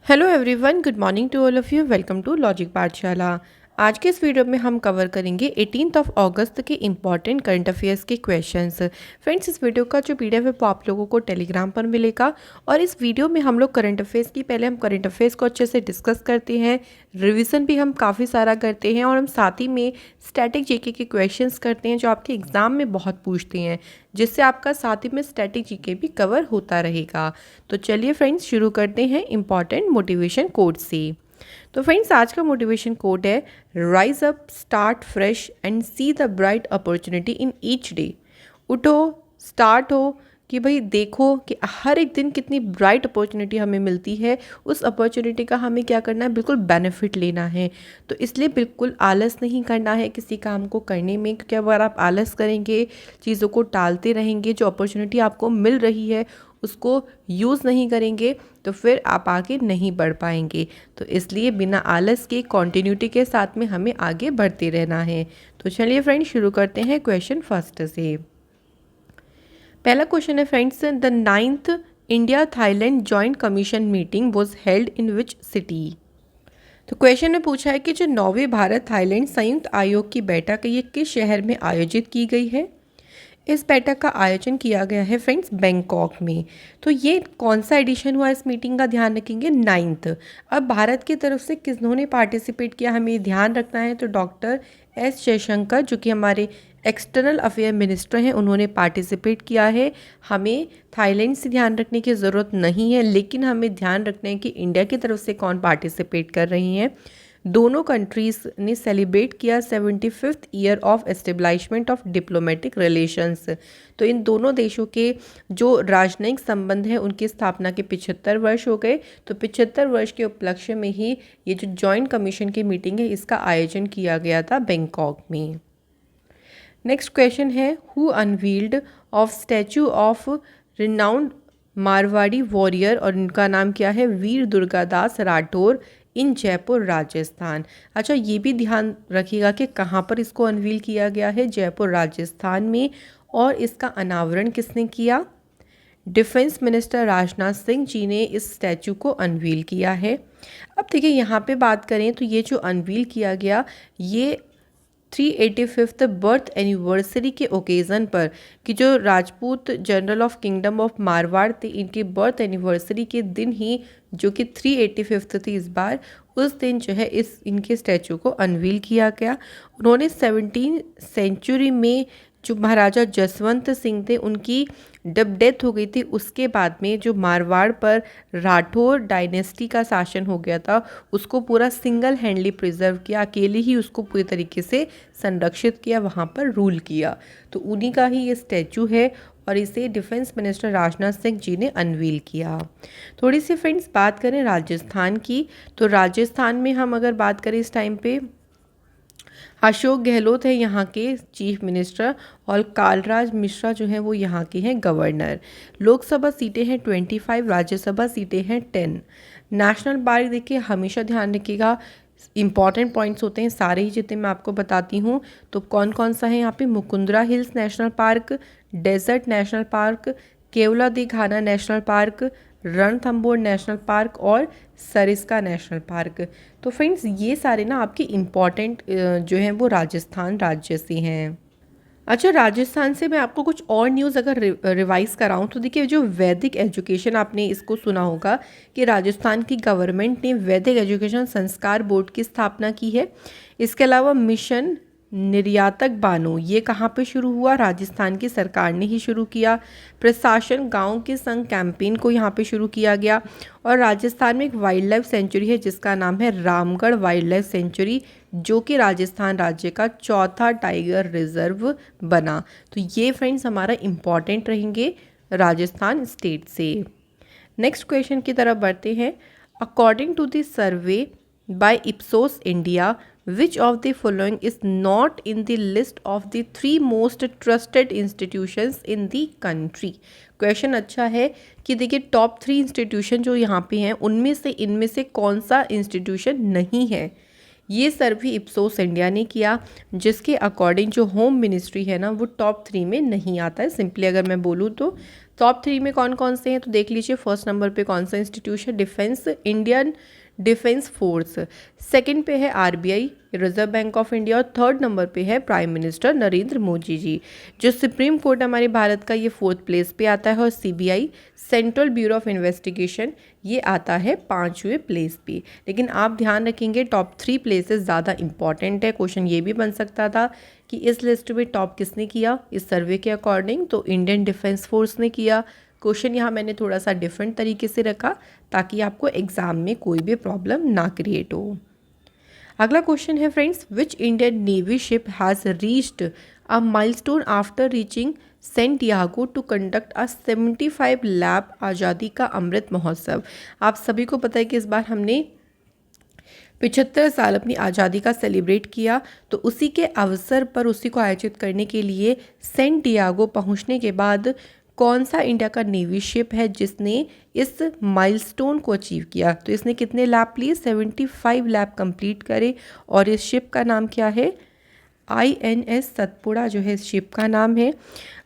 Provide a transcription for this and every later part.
Hello everyone, good morning to all of you. Welcome to logic Pathshala. आज के इस video में हम कवर करेंगे 18 अगस्त के इंपॉर्टेंट करंट अफेयर्स के क्वेश्चंस। फ्रेंड्स, इस वीडियो का जो पीडीएफ है वो आप लोगों को टेलीग्राम पर मिलेगा और इस वीडियो में हम लोग करंट अफेयर्स की पहले हम करंट अफेयर्स को अच्छे से डिस्कस करते हैं, रिविज़न भी हम काफ़ी सारा करते हैं और हम साथ ही में स्टैटिक जीके के क्वेश्चंस करते हैं जो आपके एग्ज़ाम में बहुत पूछते हैं, जिससे आपका साथ ही में स्टैटिक जीके भी कवर होता रहेगा। तो चलिए फ्रेंड्स, शुरू करते हैं इंपॉर्टेंट मोटिवेशन कोट से। तो फ्रेंड्स, आज का मोटिवेशन कोट है rise up, start fresh and see the bright opportunity in each day. उठो, स्टार्ट हो कि भाई देखो कि हर एक दिन कितनी ब्राइट अपॉर्चुनिटी हमें मिलती है, उस अपॉर्चुनिटी का हमें क्या करना है, बिल्कुल बेनिफिट लेना है। तो इसलिए बिल्कुल आलस नहीं करना है किसी काम को करने में, क्योंकि अगर आप आलस करेंगे, चीज़ों को टालते रहेंगे, जो अपॉर्चुनिटी आपको मिल रही है उसको यूज़ नहीं करेंगे तो फिर आप आगे नहीं बढ़ पाएंगे। तो इसलिए बिना आलस के कॉन्टिन्यूटी के साथ में हमें आगे बढ़ते रहना है। तो चलिए फ्रेंड्स, शुरू करते हैं क्वेश्चन फर्स्ट से। पहला क्वेश्चन है friends, the 9th India Thailand joint commission meeting was held in which city. तो क्वेश्चन में पूछा है कि जो 9वीं भारत थाईलैंड संयुक्त आयोग की बैठक है ये किस शहर में आयोजित की गई है। इस बैठक का आयोजन किया गया है फ्रेंड्स बैंकॉक में। तो ये कौन सा एडिशन हुआ इस मीटिंग का, ध्यान रखेंगे 9th। अब भारत की तरफ से किन्होंने पार्टिसिपेट किया हमें ध्यान रखना है, तो डॉक्टर एस जयशंकर जो कि हमारे एक्सटर्नल अफेयर मिनिस्टर हैं उन्होंने पार्टिसिपेट किया है। हमें थाईलैंड से ध्यान रखने की ज़रूरत नहीं है, लेकिन हमें ध्यान रखना है कि इंडिया की तरफ से कौन पार्टिसिपेट कर रही हैं। दोनों कंट्रीज़ ने सेलिब्रेट किया 75th year of establishment of diplomatic relations. तो इन दोनों देशों के जो राजनयिक संबंध हैं उनकी स्थापना के 75 वर्ष हो गए। तो 75 वर्ष के उपलक्ष्य में ही ये जो जॉइंट कमीशन की मीटिंग है इसका आयोजन किया गया था बैंकॉक में। नेक्स्ट क्वेश्चन है, who unveiled of statute of renowned Marwari warrior, और उनका नाम क्या है, वीर दुर्गादास राठौर इन जयपुर राजस्थान। अच्छा, ये भी ध्यान रखिएगा कि कहाँ पर इसको अनवील किया गया है, जयपुर राजस्थान में। और इसका अनावरण किसने किया, डिफेंस मिनिस्टर राजनाथ सिंह जी ने इस स्टैचू को अनवील किया है। अब देखिए यहाँ पे बात करें तो ये जो अनवील किया गया ये 385th बर्थ एनिवर्सरी के ओकेज़न पर, कि जो Rajput general of kingdom of Marwar थे इनकी बर्थ एनिवर्सरी के दिन ही, जो कि 385th थी इस बार, उस दिन जो है इस इनके स्टैचू को अनवील किया गया। उन्होंने 17वीं सेंचुरी में जो महाराजा जसवंत सिंह थे उनकी जब डेथ हो गई थी उसके बाद में जो मारवाड़ पर राठौर डायनेस्टी का शासन हो गया था उसको पूरा सिंगल हैंडली प्रिजर्व किया, अकेले ही उसको पूरी तरीके से संरक्षित किया, वहाँ पर रूल किया। तो उन्हीं का ही ये स्टैचू है और इसे डिफेंस मिनिस्टर राजनाथ सिंह जी ने अनवील किया। थोड़ी सी फ्रेंड्स बात करें राजस्थान की, तो राजस्थान में हम अगर बात करें इस टाइम पे अशोक गहलोत है यहाँ के चीफ मिनिस्टर और कालराज मिश्रा जो हैं वो यहाँ के हैं गवर्नर। लोकसभा सीटें हैं 25, राज्यसभा सीटें हैं 10। नेशनल पार्क देखिए हमेशा ध्यान रखिएगा, इंपॉर्टेंट पॉइंट्स होते हैं सारे ही जितने मैं आपको बताती हूँ। तो कौन कौन सा है यहाँ पे, Mukundra hills national park, desert national park, Keoladeo Ghana national park, Ranthambore national park और सरिस्का नेशनल पार्क। तो फ्रेंड्स ये सारे ना आपके इम्पॉर्टेंट जो हैं वो राजस्थान राज्य से हैं। अच्छा, राजस्थान से मैं आपको कुछ और न्यूज़ अगर रिवाइज कराऊं तो देखिए, जो वैदिक एजुकेशन आपने इसको सुना होगा कि राजस्थान की गवर्नमेंट ने वैदिक एजुकेशन संस्कार बोर्ड की स्थापना की है। इसके अलावा मिशन निर्यातक बानो ये कहाँ पे शुरू हुआ, राजस्थान की सरकार ने ही शुरू किया। प्रशासन गांव के संग कैंपेन को यहाँ पे शुरू किया गया। और राजस्थान में एक वाइल्ड लाइफ सेंचुरी है जिसका नाम है रामगढ़ वाइल्ड लाइफ सेंचुरी, जो कि राजस्थान राज्य का चौथा टाइगर रिजर्व बना। तो ये फ्रेंड्स हमारा इम्पॉर्टेंट रहेंगे राजस्थान स्टेट से। नेक्स्ट क्वेश्चन की तरफ बढ़ते हैं। According to the survey by Ipsos India, which of the following is not in the list of the 3 most trusted institutions in the country। Question अच्छा है कि देखिए टॉप 3 इंस्टीट्यूशन जो यहाँ पे हैं उनमें से इनमें से कौन सा इंस्टीट्यूशन नहीं है। ये सर्वे इप्सोस इंडिया ने किया, जिसके अकॉर्डिंग जो होम मिनिस्ट्री है ना वो टॉप 3 में नहीं आता है। सिंपली अगर मैं बोलूँ तो टॉप 3 में कौन कौन से हैं तो देख लीजिए। फर्स्ट नंबर पे कौन सा institution, defence, Indian defence force. Second पे है RBI, reserve bank of India. और थर्ड नंबर पे है प्राइम मिनिस्टर नरेंद्र मोदी जी। जो सुप्रीम कोर्ट हमारे भारत का, ये फोर्थ प्लेस पे आता है। और CBI, central bureau of investigation, ये आता है 5वें प्लेस पे। लेकिन आप ध्यान रखेंगे टॉप 3 प्लेसेस ज़्यादा इंपॉर्टेंट है। क्वेश्चन ये भी बन सकता था कि इस लिस्ट में टॉप किसने किया इस सर्वे के अकॉर्डिंग, तो इंडियन डिफेंस फोर्स ने किया। क्वेश्चन यहाँ मैंने थोड़ा सा डिफरेंट तरीके से रखा ताकि आपको एग्जाम में कोई भी प्रॉब्लम ना क्रिएट हो। अगला क्वेश्चन है friends, which Indian navy ship has reached a milestone after reaching Santiago to conduct a 75 lap Azadi Ka Amrit Mahotsav. आप सभी को पता है कि इस बार हमने 75 साल अपनी आज़ादी का सेलिब्रेट किया, तो उसी के अवसर पर उसी को आयोजित करने के लिए सेंटियागो पहुंचने के बाद कौन सा इंडिया का नेवी शिप है जिसने इस माइलस्टोन को अचीव किया। तो इसने कितने लैप लिए, 75 लैप कंप्लीट करे। और इस शिप का नाम क्या है, INS सतपुड़ा जो है इस शिप का नाम है।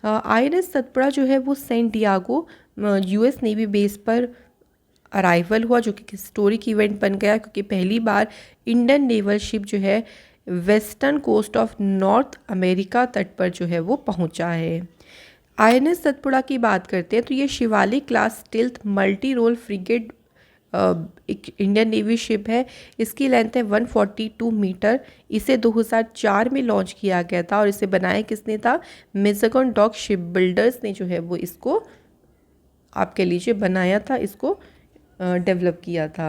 INS सतपुड़ा जो है वो सेंटियागो US नेवी बेस पर अराइवल हुआ, जो कि हिस्टोरिक इवेंट बन गया क्योंकि पहली बार इंडियन नेवल शिप जो है western coast of North America तट पर जो है वो पहुंचा है। INS सतपुड़ा की बात करते हैं तो ये Shivalik class stealth multi role frigate एक इंडियन नेवी शिप है। इसकी लेंथ है 142 मीटर। इसे 2004 में लॉन्च किया गया था और इसे बनाया किसने था, मेजगन डॉक शिप बिल्डर्स ने जो है वो इसको आपके लिए बनाया था, इसको डेवलप किया था।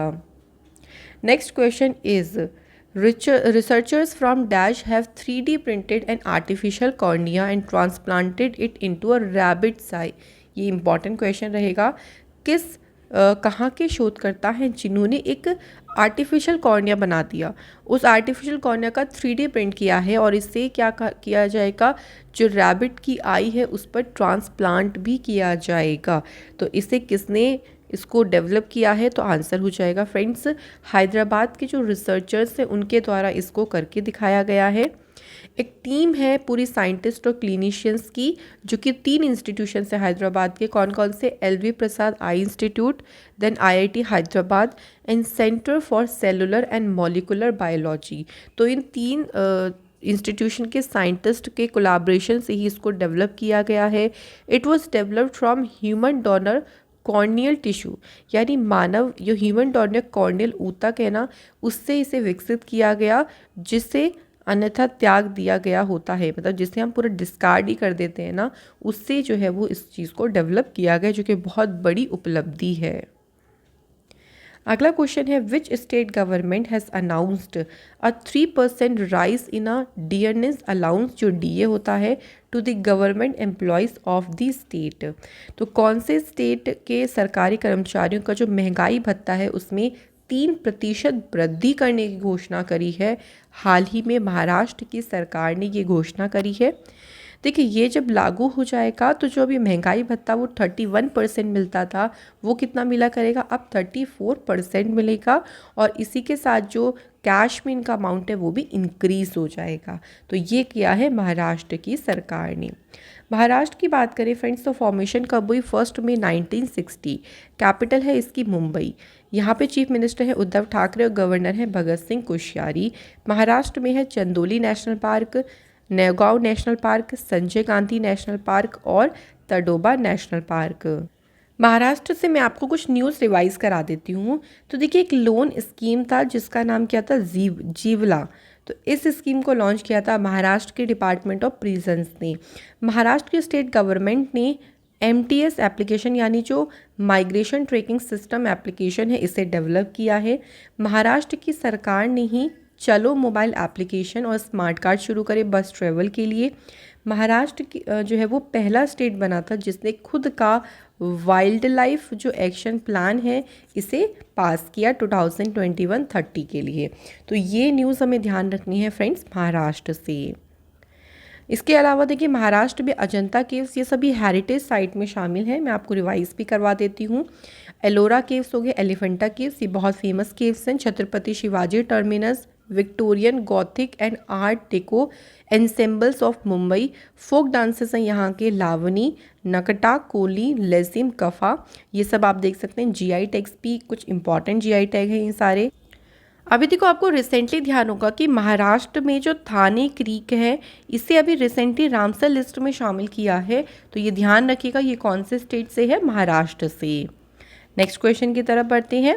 Next question is, researchers from Dash have 3D printed an artificial cornea and transplanted it into a rabbit's eye। ये इंपॉर्टेंट क्वेश्चन रहेगा। कहाँ के शोधकर्ता हैं जिन्होंने एक आर्टिफिशियल कॉर्निया बना दिया, उस आर्टिफिशियल कॉर्निया का 3D प्रिंट किया है और इससे क्या किया जाएगा, जो रैबिट की आई है उस पर ट्रांसप्लांट भी किया जाएगा। तो इसे किसने इसको डेवलप किया है, तो आंसर हो जाएगा फ्रेंड्स हैदराबाद के जो रिसर्चर्स हैं उनके द्वारा इसको करके दिखाया गया है। एक टीम है पूरी साइंटिस्ट और क्लिनिशियंस की जो कि 3 इंस्टीट्यूशन से हैदराबाद के, कौन कौन से, LV Prasad eye institute, then IIT Hyderabad and centre for cellular and molecular biology. तो इन 3 इंस्टीट्यूशन के साइंटिस्ट के कोलाब्रेशन से ही इसको डेवलप किया गया है। It was developed from human donor corneal tissue, यानी मानव जो ह्यूमन डोनर कॉर्नियल ऊतक है ना, उससे इसे विकसित किया गया जिसे अन्यथा त्याग दिया गया होता है, मतलब जिसे हम पूरा डिस्कार्ड ही कर देते हैं ना, उससे जो है वो इस चीज़ को डेवलप किया गया, जो कि बहुत बड़ी उपलब्धि है। अगला क्वेश्चन है, which state government has announced a 3% rise in a dearness allowance, जो DA होता है, to the government employees of the state. तो कौन से स्टेट के सरकारी कर्मचारियों का जो महंगाई भत्ता है उसमें 3% वृद्धि करने की घोषणा करी है। हाल ही में महाराष्ट्र की सरकार ने ये घोषणा करी है। देखिए ये जब लागू हो जाएगा तो जो अभी महंगाई भत्ता वो 31% मिलता था वो कितना मिला करेगा, अब 34% मिलेगा। और इसी के साथ जो कैश में इनका अमाउंट है वो भी इंक्रीज़ हो जाएगा। तो ये किया है महाराष्ट्र की सरकार ने। महाराष्ट्र की बात करें फ्रेंड्स तो फॉर्मेशन कब हुई, 1 मई 1960। कैपिटल है इसकी मुंबई। यहाँ पे चीफ मिनिस्टर है उद्धव ठाकरे और गवर्नर है भगत सिंह कोश्यारी। महाराष्ट्र में है Chandoli national park, Naugaon national park, Sanjay Gandhi national park और तडोबा नेशनल पार्क। महाराष्ट्र से मैं आपको कुछ न्यूज़ रिवाइज करा देती हूँ। तो देखिए एक लोन स्कीम था जिसका नाम क्या था, जीवला। तो इस स्कीम को लॉन्च किया था महाराष्ट्र के डिपार्टमेंट ऑफ प्रिजन्स ने। महाराष्ट्र की स्टेट गवर्नमेंट ने MTS एप्लीकेशन यानी जो माइग्रेशन ट्रैकिंग सिस्टम एप्लीकेशन है इसे डेवलप किया है। महाराष्ट्र की सरकार ने ही चलो मोबाइल एप्लीकेशन और स्मार्ट कार्ड शुरू करे बस ट्रेवल के लिए। महाराष्ट्र की जो है वो पहला स्टेट बना था जिसने खुद का वाइल्ड लाइफ जो एक्शन प्लान है इसे पास किया 2021-30 के लिए। तो ये न्यूज़ हमें ध्यान रखनी है फ्रेंड्स महाराष्ट्र से। इसके अलावा देखिए महाराष्ट्र में अजंता केव्स ये सभी हेरिटेज साइट में शामिल हैं। मैं आपको रिवाइज भी करवा देती हूँ। एलोरा केव्स हो गए, एलिफेंटा केव्स, ये बहुत फेमस केव्स हैं। Chhatrapati Shivaji terminus Victorian, gothic and art deco ensembles of Mumbai. Folk dances हैं यहाँ के लावनी, नकटा, कोली, लेजिम, कफा। ये सब आप देख सकते हैं। जीआई टैग्स भी कुछ इंपॉर्टेंट जीआई टैग हैं ये सारे। अभी देखो, आपको रिसेंटली ध्यान होगा कि महाराष्ट्र में जो थाने क्रीक है, इसे अभी रिसेंटली रामसर लिस्ट में शामिल किया है। तो ये ध्यान रखिएगा, ये कौन से स्टेट से है? महाराष्ट्र से। नेक्स्ट क्वेश्चन की तरफ बढ़ते हैं।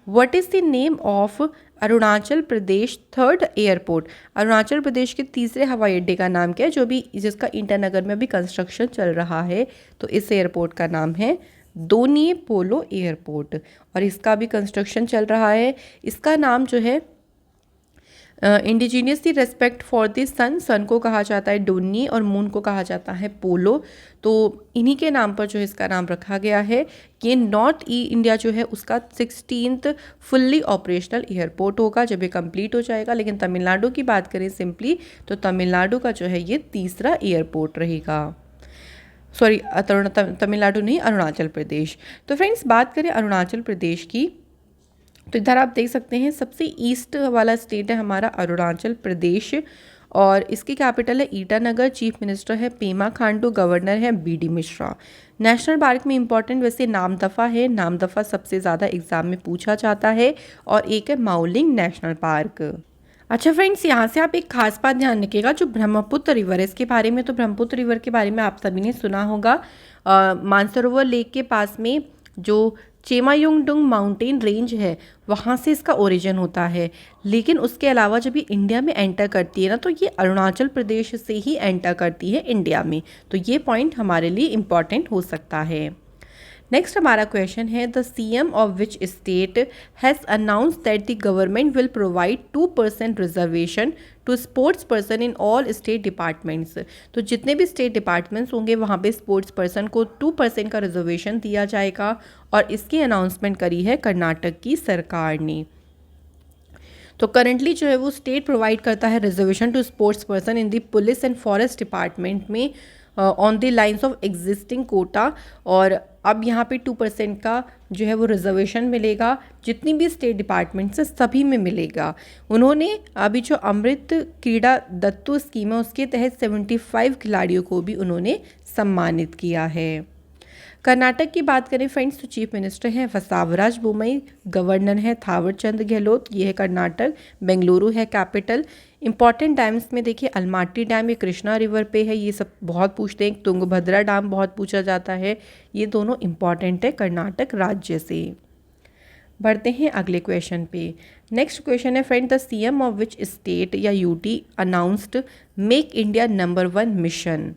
What is the name of Arunachal Pradesh third airport? Arunachal Pradesh के तीसरे हवाई अड्डे का नाम क्या है, जो भी जिसका ईटानगर में अभी कंस्ट्रक्शन चल रहा है? तो इस एयरपोर्ट का नाम है दोन्यी पोलो एयरपोर्ट, और इसका भी कंस्ट्रक्शन चल रहा है। इसका नाम जो है इंडिजीनियसली रेस्पेक्ट फॉर द सन, सन को कहा जाता है डोन्नी और मून को कहा जाता है पोलो। तो इन्हीं के नाम पर जो है इसका नाम रखा गया है। ये नॉर्थ ई इंडिया जो है उसका 16th फुल्ली ऑपरेशनल एयरपोर्ट होगा जब ये कंप्लीट हो जाएगा। लेकिन तमिलनाडु की बात करें सिंपली, तो तमिलनाडु का जो है ये तीसरा एयरपोर्ट रहेगा। सॉरी, तमिलनाडु नहीं, अरुणाचल प्रदेश। तो फ्रेंड्स, बात करें अरुणाचल प्रदेश की, तो इधर आप देख सकते हैं सबसे ईस्ट वाला स्टेट है हमारा अरुणाचल प्रदेश, और इसकी कैपिटल है ईटानगर। चीफ मिनिस्टर है पेमा खांडू, गवर्नर है बीडी मिश्रा। नेशनल पार्क में इंपॉर्टेंट वैसे नामदफा है, नामदफा सबसे ज़्यादा एग्जाम में पूछा जाता है, और एक है माउलिंग नेशनल पार्क। अच्छा फ्रेंड्स, यहाँ से आप एक खास बात ध्यान रखिएगा, जो ब्रह्मपुत्र रिवर है इसके बारे में, तो ब्रह्मपुत्र रिवर के बारे में आप सभी ने सुना होगा। मानसरोवर लेक के पास में जो चेमायुंगडुंग माउंटेन रेंज है, वहाँ से इसका ओरिजिन होता है। लेकिन उसके अलावा जब ये इंडिया में एंटर करती है ना, तो ये अरुणाचल प्रदेश से ही एंटर करती है इंडिया में। तो ये पॉइंट हमारे लिए इम्पॉर्टेंट हो सकता है। नेक्स्ट हमारा क्वेश्चन है, the CM of which state has announce that the government will provide 2% reservation to sports person in all state departments. तो जितने भी स्टेट डिपार्टमेंट्स होंगे वहाँ पे स्पोर्ट्स पर्सन को 2% का रिजर्वेशन दिया जाएगा, और इसकी अनाउंसमेंट करी है कर्नाटक की सरकार ने। तो करंटली जो है वो स्टेट प्रोवाइड करता है reservation to sports person in the police and forest department में on the lines of existing quota, और अब यहाँ पे 2% का जो है वो रिजर्वेशन मिलेगा, जितनी भी स्टेट डिपार्टमेंट से सभी में मिलेगा। उन्होंने अभी जो अमृत क्रीड़ा दत्तू स्कीम है उसके तहत 75 खिलाड़ियों को भी उन्होंने सम्मानित किया है। कर्नाटक की बात करें फ्रेंड्स, तो चीफ मिनिस्टर हैं बसवराज बोम्मई, गवर्नर है थावर चंद गहलोत। ये है कर्नाटक। बेंगलुरु है कैपिटल। इंपॉर्टेंट डैम्स में देखिए, अलमाटी डैम ये कृष्णा रिवर पे है, ये सब बहुत पूछते हैं। तुंगभद्रा डैम बहुत पूछा जाता है। ये दोनों इंपॉर्टेंट है कर्नाटक राज्य से। बढ़ते हैं अगले क्वेश्चन पे। नेक्स्ट क्वेश्चन है friend, the CM of which state या UT announced make India number 1 mission.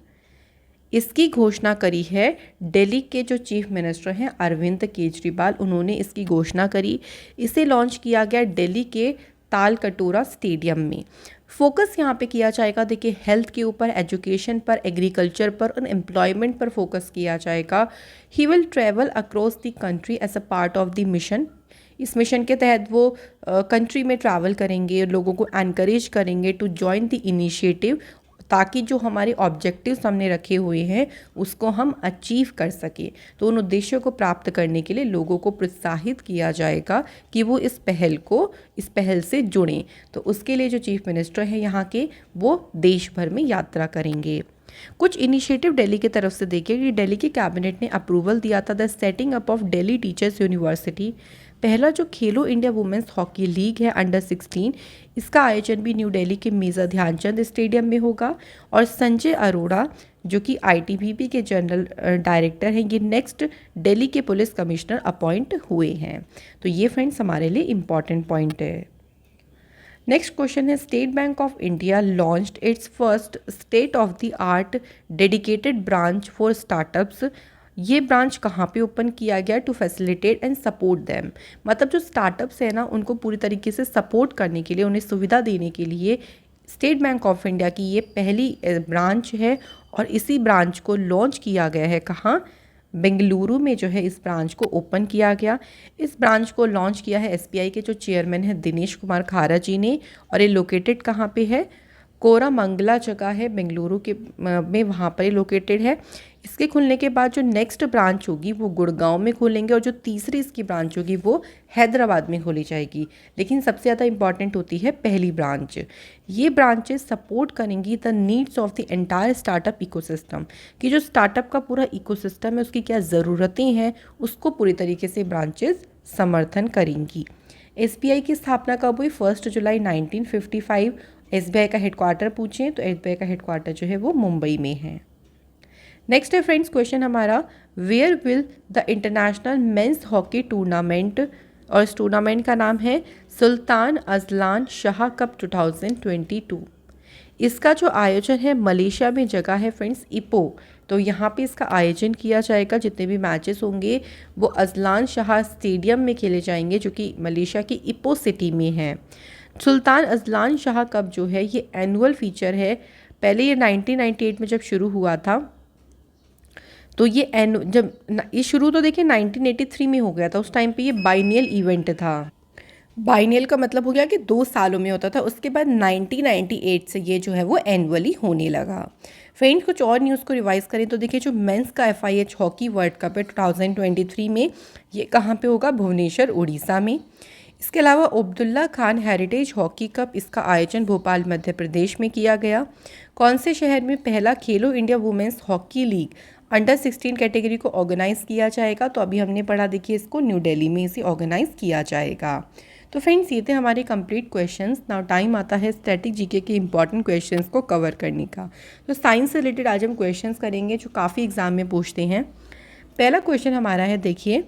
इसकी घोषणा करी है दिल्ली के जो चीफ मिनिस्टर हैं अरविंद केजरीवाल, उन्होंने इसकी घोषणा करी। इसे लॉन्च किया गया दिल्ली के तालकटोरा स्टेडियम में। फोकस यहाँ पे किया जाएगा, देखिए हेल्थ के ऊपर, एजुकेशन पर, एग्रीकल्चर पर और एम्प्लॉयमेंट पर फोकस किया जाएगा। He will travel across the country as a part of the mission. इस मिशन के तहत वो कंट्री में ट्रैवल करेंगे, लोगों को एनकरेज करेंगे टू जॉइन द इनिशिएटिव, ताकि जो हमारे ऑब्जेक्टिव्स हमने रखे हुए हैं उसको हम अचीव कर सकें। तो उन उद्देश्यों को प्राप्त करने के लिए लोगों को प्रोत्साहित किया जाएगा कि वो इस पहल से जुड़ें। तो उसके लिए जो चीफ मिनिस्टर हैं यहाँ के, वो देश भर में यात्रा करेंगे। कुछ इनिशिएटिव दिल्ली की तरफ से देखिए कि दिल्ली की कैबिनेट ने अप्रूवल दिया था the setting up of Delhi teachers university. पहला जो खेलो इंडिया वुमेंस हॉकी लीग है अंडर 16, इसका आयोजन भी न्यू दिल्ली के मेजर ध्यानचंद स्टेडियम में होगा। और संजय अरोड़ा जो कि आईटीबीपी के जनरल डायरेक्टर हैं, ये नेक्स्ट दिल्ली के पुलिस कमिश्नर अपॉइंट हुए हैं। तो ये फ्रेंड्स हमारे लिए इम्पॉर्टेंट पॉइंट है। नेक्स्ट क्वेश्चन है, state bank of India launched its first state of the art dedicated branch for startups. ये ब्रांच कहाँ पे ओपन किया गया? To facilitate and support them. मतलब जो स्टार्टअप्स है ना, उनको पूरी तरीके से सपोर्ट करने के लिए, उन्हें सुविधा देने के लिए स्टेट बैंक ऑफ इंडिया की ये पहली ब्रांच है। और इसी ब्रांच को लॉन्च किया गया है कहाँ? बेंगलुरु में जो है इस ब्रांच को ओपन किया गया। इस ब्रांच को लॉन्च किया है एसबीआई के जो चेयरमैन हैं दिनेश कुमार खारा जी ने। और ये लोकेटेड कहाँ पे है? कोरामंगला जगह है बेंगलुरु के में, वहाँ पर ही लोकेटेड है। इसके खुलने के बाद जो नेक्स्ट ब्रांच होगी वो गुड़गांव में खोलेंगे और जो तीसरी इसकी ब्रांच होगी वो हैदराबाद में खोली जाएगी। लेकिन सबसे ज़्यादा इंपॉर्टेंट होती है पहली ब्रांच। ये ब्रांचेस सपोर्ट करेंगी the needs of the entire startup ecosystem, कि जो स्टार्टअप का पूरा इकोसिस्टम है उसकी क्या ज़रूरतें हैं उसको पूरी तरीके से ब्रांचेस समर्थन करेंगी। एसबीआई की स्थापना कब हुई? 1 जुलाई 1955। एसबीआई का हेडक्वार्टर पूछें तो एसबीआई का हेडक्वार्टर जो है वो मुंबई में है। नेक्स्ट है फ्रेंड्स क्वेश्चन हमारा, where will the international men's hockey tournament, और इस टूर्नामेंट का नाम है सुल्तान अजलान शाह कप 2022। इसका जो आयोजन है मलेशिया में जगह है फ्रेंड्स इपो, तो यहाँ पे इसका आयोजन किया जाएगा। जितने भी मैचेस होंगे वो अजलान शाह स्टेडियम में खेले जाएंगे जो कि मलेशिया की इपो सिटी में है। सुल्तान अजलान शाह कप जो है ये एनुअल फीचर है। पहले ये 1998 में जब शुरू हुआ था तो ये शुरू तो देखिए 1983 में हो गया था। उस टाइम पे ये बाइनियल इवेंट था। बाइनियल का मतलब हो गया कि 2 सालों में होता था। उसके बाद 1998 से ये जो है वो एनुअली होने लगा। फ्रेंड्स कुछ और न्यूज़ को रिवाइज करें तो देखिए जो मेंस का FIH हॉकी वर्ल्ड कप है 2023 में, ये कहाँ पे होगा? भुवनेश्वर उड़ीसा में। इसके अलावा Abdullah Khan heritage hockey cup, इसका आयोजन भोपाल मध्य प्रदेश में किया गया। कौन से शहर में पहला Khelo India women's hockey league under 16 category को ऑर्गेनाइज़ किया जाएगा? तो अभी हमने पढ़ा, देखिए इसको न्यू दिल्ली में इसे ऑर्गेनाइज़ किया जाएगा। तो फ्रेंड्स ये थे हमारे कंप्लीट क्वेश्चंस। नाउ टाइम आता है स्टैटिक जीके के इंपॉर्टेंट क्वेश्चंस को कवर करने का। तो साइंस से रिलेटेड आज हम क्वेश्चंस करेंगे जो काफ़ी एग्जाम में पूछते हैं। पहला क्वेश्चन हमारा है, देखिए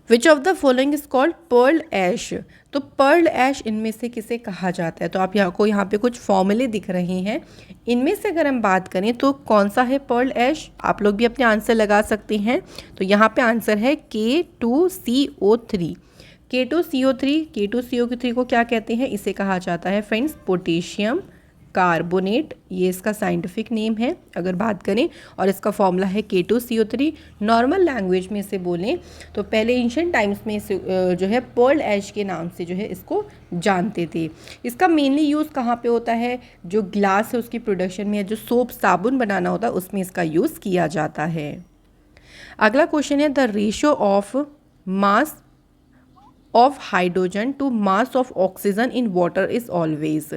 which of the following is called pearl ash. तो पर्ल ऐश इनमें से किसे कहा जाता है? तो आप यहाँ पे कुछ फॉर्मूले दिख रहे हैं। इनमें से अगर हम बात करें तो कौन सा है पर्ल ऐश? आप लोग भी अपने आंसर लगा सकते हैं। तो यहाँ पे आंसर है K2CO3। K2CO3 को क्या कहते हैं? इसे कहा जाता है फ्रेंड्स पोटेशियम कार्बोनेट, ये इसका साइंटिफिक नेम है अगर बात करें, और इसका फॉर्मूला है K2CO3। नॉर्मल लैंग्वेज में इसे बोलें तो पहले एंशिएंट टाइम्स में इसे जो है पर्ल ऐश के नाम से जो है इसको जानते थे। इसका मेनली यूज़ कहाँ पे होता है? जो ग्लास है उसकी प्रोडक्शन में, जो सोप साबुन बनाना होता है उसमें इसका यूज़ किया जाता है। अगला क्वेश्चन है, the ratio of mass of hydrogen to mass of oxygen in water is always.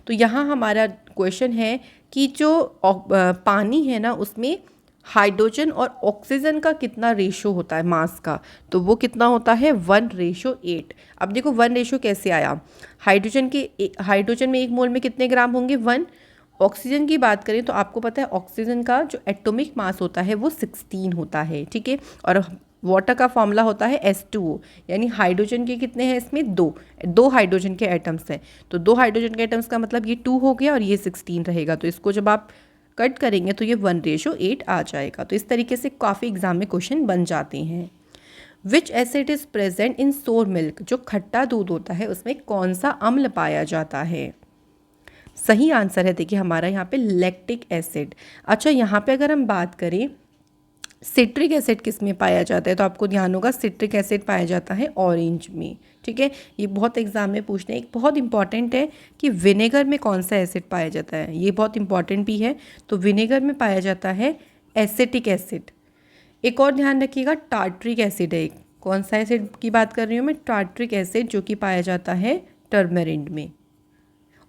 तो यहाँ हमारा क्वेश्चन है कि जो पानी है ना उसमें हाइड्रोजन और ऑक्सीजन का कितना रेशो होता है मास का? तो वो कितना होता है? 1:8। अब देखो 1 कैसे आया? हाइड्रोजन में 1 मोल में कितने ग्राम होंगे? 1। ऑक्सीजन की बात करें तो आपको पता है ऑक्सीजन का जो एटॉमिक मास होता है वो 16 होता है, ठीक है। और वाटर का फॉर्मूला होता है H2O, यानी हाइड्रोजन के कितने हैं इसमें? 2 हाइड्रोजन के एटम्स हैं। तो 2 हाइड्रोजन के एटम्स का मतलब ये 2 हो गया और ये 16 रहेगा। तो इसको जब आप कट करेंगे तो ये 1:8 आ जाएगा। तो इस तरीके से काफ़ी एग्जाम में क्वेश्चन बन जाते हैं। विच एसिड इज़ प्रेजेंट इन सोर मिल्क। जो खट्टा दूध होता है उसमें कौन सा अम्ल पाया जाता है? सही आंसर है देखिए हमारा यहाँ पे लैक्टिक एसिड। अच्छा, यहाँ पे अगर हम बात करें सिट्रिक एसिड किस में पाया जाता है, तो आपको ध्यान होगा सिट्रिक एसिड पाया जाता है ऑरेंज में, ठीक है। ये बहुत एग्जाम में पूछते हैं। एक बहुत इंपॉर्टेंट है कि विनेगर में कौन सा एसिड पाया जाता है, ये बहुत इंपॉर्टेंट भी है। तो विनेगर में पाया जाता है एसिटिक एसिड। एक और ध्यान रखिएगा टार्ट्रिक एसिड है। कौन सा एसिड की बात कर रही हूँ मैं? टार्ट्रिक एसिड, जो कि पाया जाता है टर्मरिंड में।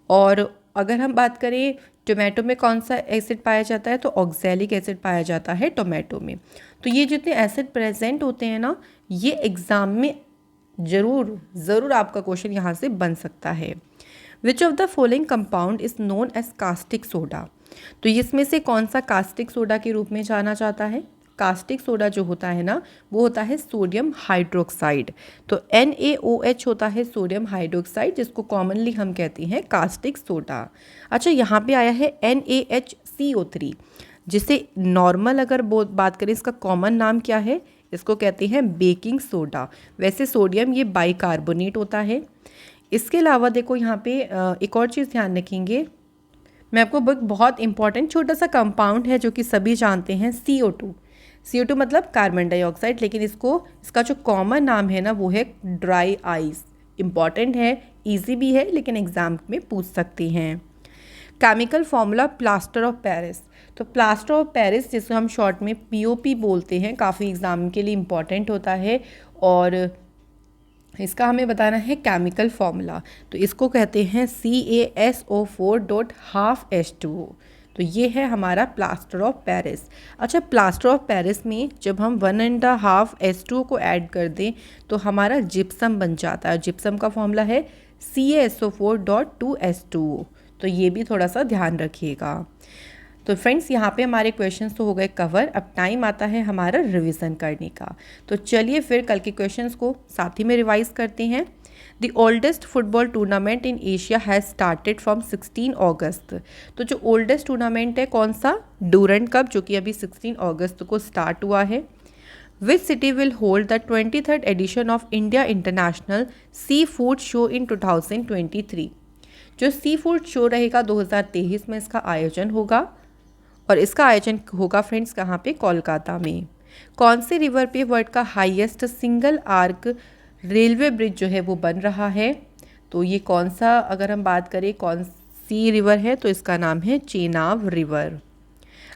और अगर हम बात करें टोमेटो में कौन सा एसिड पाया जाता है, तो ऑक्सैलिक एसिड पाया जाता है टोमेटो में। तो ये जितने एसिड प्रेजेंट होते हैं ना, ये एग्ज़ाम में ज़रूर आपका क्वेश्चन यहाँ से बन सकता है। Which of the following compound is known as caustic soda. तो इसमें से कौन सा कास्टिक सोडा के रूप में जाना जाता है? कास्टिक सोडा जो होता है ना वो होता है सोडियम हाइड्रोक्साइड। तो NaOH होता है सोडियम हाइड्रोक्साइड, जिसको कॉमनली हम कहते हैं कास्टिक सोडा। अच्छा, यहाँ पे आया है NaHCO3, जिसे नॉर्मल अगर बात करें इसका कॉमन नाम क्या है? इसको कहते हैं बेकिंग सोडा। वैसे सोडियम ये बाइकार्बोनेट होता है। इसके अलावा देखो यहाँ पे एक और चीज़ ध्यान रखेंगे, मैं आपको बहुत इंपॉर्टेंट छोटा सा कंपाउंड है जो कि सभी जानते हैं, CO2 मतलब कार्बन डाइऑक्साइड, लेकिन इसका जो कॉमन नाम है ना वो है ड्राई आइस। इम्पॉर्टेंट है, इजी भी है, लेकिन एग्जाम में पूछ सकते हैं। Chemical formula plaster of Paris. तो प्लास्टर ऑफ पेरिस जिसको हम शॉर्ट में पीओपी बोलते हैं, काफ़ी एग्जाम के लिए इम्पॉर्टेंट होता है और इसका हमें बताना है केमिकल फॉर्मूला। तो इसको कहते हैं CaSO4.12H2O। तो ये है हमारा प्लास्टर ऑफ पेरिस। अच्छा, प्लास्टर ऑफ पेरिस में जब हम 1.5H2O को ऐड कर दें तो हमारा जिप्सम बन जाता है। जिप्सम का फॉर्मूला है CaSO4.2H2O। तो ये भी थोड़ा सा ध्यान रखिएगा। तो फ्रेंड्स, यहाँ पे हमारे क्वेश्चंस तो हो गए कवर। अब टाइम आता है हमारा रिवीजन करने का। तो चलिए फिर कल के क्वेश्चंस को साथ ही में रिवाइज करते हैं। The oldest football tournament in Asia has started from 16 अगस्त। तो जो ओल्डेस्ट टूर्नामेंट है कौन सा? डूरंड कप, जो कि अभी 16 अगस्त को स्टार्ट हुआ है। Which city will hold the 23rd edition of India international seafood show in 2023। जो सी फूड शो रहेगा 2023 में इसका आयोजन होगा और इसका आयोजन होगा फ्रेंड्स कहाँ पे? कोलकाता में। कौन से रिवर पे वर्ल्ड का highest single arc railway bridge जो है वो बन रहा है? तो ये कौन सा, अगर हम बात करें कौन सी रिवर है, तो इसका नाम है चेनाब रिवर।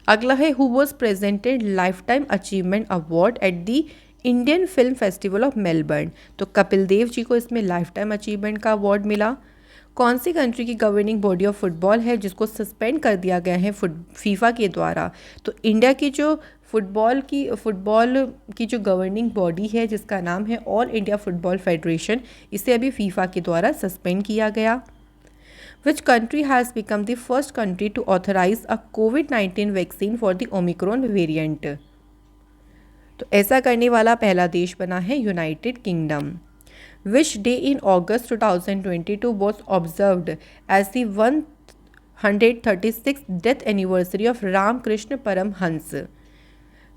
अगला है who was presented life time achievement award at the Indian film festival of Melbourne. तो कपिल देव जी को इसमें लाइफ टाइम अचीवमेंट का अवार्ड मिला। कौन सी कंट्री की गवर्निंग बॉडी ऑफ फुटबॉल है जिसको सस्पेंड कर दिया गया है फीफा के द्वारा? तो इंडिया की जो फुटबॉल की जो गवर्निंग बॉडी है जिसका नाम है ऑल इंडिया फुटबॉल फेडरेशन, इसे अभी फीफा के द्वारा सस्पेंड किया गया। Which country has become the first country to authorise a कोविड-19 vaccine for the omicron variant? तो ऐसा करने वाला पहला देश बना है United Kingdom. Which day in August 2022 was observed as the 136th death anniversary of Ramakrishna Paramhansa?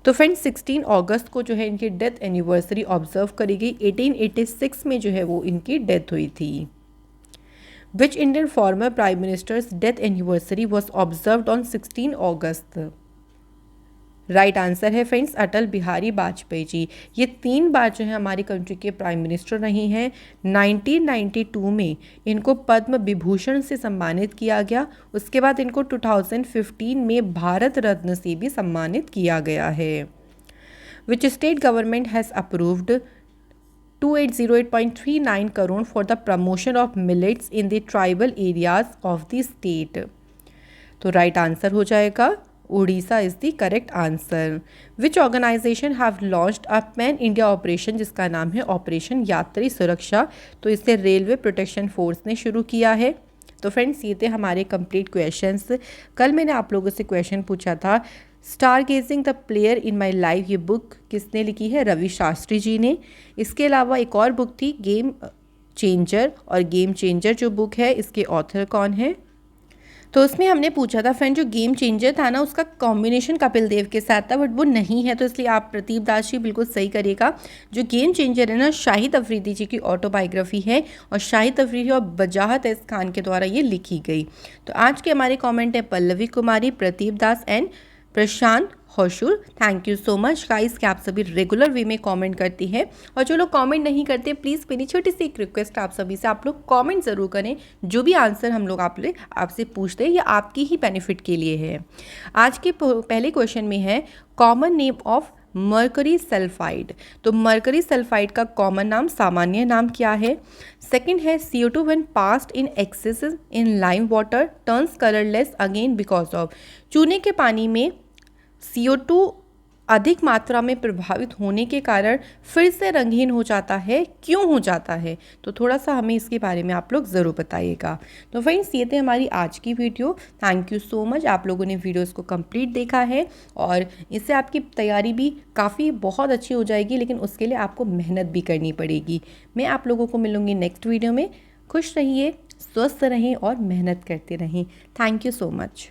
तो फ्रेंड्स 16 अगस्त को जो है इनकी डेथ एनिवर्सरी ऑब्जर्व करी गई। 1886 में जो है वो इनकी डेथ हुई थी। Which Indian former Prime Minister's death anniversary was observed on 16 August? Right answer है फ्रेंड्स अटल बिहारी वाजपेयी जी। ये 3 बार जो है हमारी कंट्री के प्राइम मिनिस्टर रही हैं। 1992 में इनको पद्म विभूषण से सम्मानित किया गया। उसके बाद इनको 2015 में भारत रत्न से भी सम्मानित किया गया है। Which state government has approved 2808.39 crore for the promotion of millets in the tribal areas of the state? तो राइट आंसर हो जाएगा Orissa is the correct answer. Which organisation have launched a pan India operation जिसका नाम है operation यात्री सुरक्षा? तो इसे रेलवे प्रोटेक्शन फोर्स ने शुरू किया है। तो फ्रेंड्स, ये थे हमारे कंप्लीट क्वेश्चंस। कल मैंने आप लोगों से क्वेश्चन पूछा था star gazing the player in my life, ये बुक किसने लिखी है? रवि शास्त्री जी ने। इसके अलावा एक और बुक थी गेम चेंजर, और गेम चेंजर जो बुक है इसके ऑथर कौन है? तो उसमें हमने पूछा था फ्रेंड, जो गेम चेंजर था ना उसका कॉम्बिनेशन कपिल देव के साथ था, बट वो नहीं है, तो इसलिए आप प्रतीप दास जी बिल्कुल सही करिएगा। जो गेम चेंजर है ना शाहिद अफरीदी जी की ऑटोबायोग्राफी है, और शाहिद अफरीदी और बजाहत एस खान के द्वारा ये लिखी गई। तो आज के हमारे कॉमेंट है Pallavi Kumari, Prateep Das and Prashant Hoshur. Thank you so much guys कि आप सभी रेगुलर वे में कमेंट करती हैं, और जो लोग कमेंट नहीं करते प्लीज़ मेरी छोटी सी एक रिक्वेस्ट आप सभी से, आप लोग कमेंट ज़रूर करें। जो भी आंसर हम लोग आपसे पूछते हैं ये आपकी ही बेनिफिट के लिए है। आज के पहले क्वेश्चन में है common name of mercury sulphide. तो मर्करी सल्फाइड का कॉमन नाम, सामान्य नाम क्या है? सेकंड है CO2 when passed in excess in lime water turns colourless again because of. चूने के पानी में CO2 अधिक मात्रा में प्रभावित होने के कारण फिर से रंगीन हो जाता है, क्यों हो जाता है? तो थोड़ा सा हमें इसके बारे में आप लोग ज़रूर बताइएगा। तो फ्रेंड्स, ये थे हमारी आज की video. Thank you so much, आप लोगों ने वीडियोस को कंप्लीट देखा है, और इससे आपकी तैयारी भी काफ़ी बहुत अच्छी हो जाएगी, लेकिन उसके लिए आपको मेहनत भी करनी पड़ेगी। मैं आप लोगों को मिलूँगी नेक्स्ट वीडियो में। खुश रहिए, स्वस्थ रहें और मेहनत करते रहें। Thank you so much.